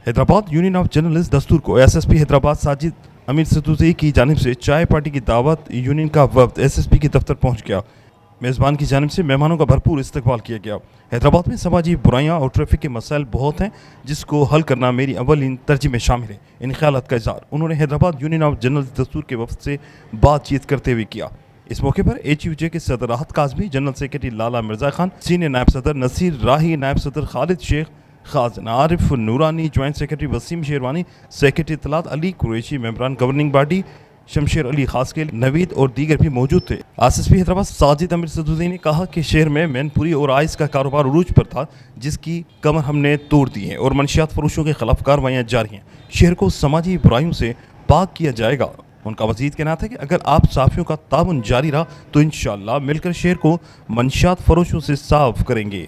Hyderabad union of journalist दस्तूर को SSP Hyderabad Sajid अमीर सदूसी की जानिब से चाय पार्टी की दावत। यूनियन का वफ्द एसएसपी के दफ्तर पहुंच गया। मेज़बान की जानिब से मेहमानों का भरपूर इस्तकबाल किया गया। हैदराबाद में समाजी बुराइयां और ट्रैफिक के मसाइल बहुत हैं, जिसको हल करना मेरी अव्वलीन तरजीह में शामिल है। इन ख्यालात का इज़हार उन्होंने हैदराबाद यूनियन ऑफ जर्नलिस्ट दस्तूर के वफ्द से बातचीत करते हुए किया। इस मौके पर HUJ के सदर राहत काज़मी, जनरल सेक्रेटरी लाला मिर्ज़ा खान, सीनियर नायब सदर नसीर राही, नायब सदर Khalid Sheikh, Khajan Arif Noorani, joint secretary Waseem Sherwani, secretary Talat Ali Qureshi, मेंबरान गवर्निंग बॉडी शमशेर अली खासकेल, नवीद और दीगर भी मौजूद थे। एसएसपी हैदराबाद साजिद अमीर सदूसी ने कहा कि शहर में मैनपुरी और आइस का कारोबार उरूज पर था, जिसकी कमर हमने तोड़ दी है और मनशियात फरोशों के खिलाफ कार्रवाइयाँ जारी हैं। शहर को समाजी बुराइयों से पाक किया जाएगा। उनका मजीद कहना था कि अगर आप साफियों का ताउन जारी रहा तो इंशाअल्लाह मिलकर शहर को मनशियात फरोशों से साफ करेंगे।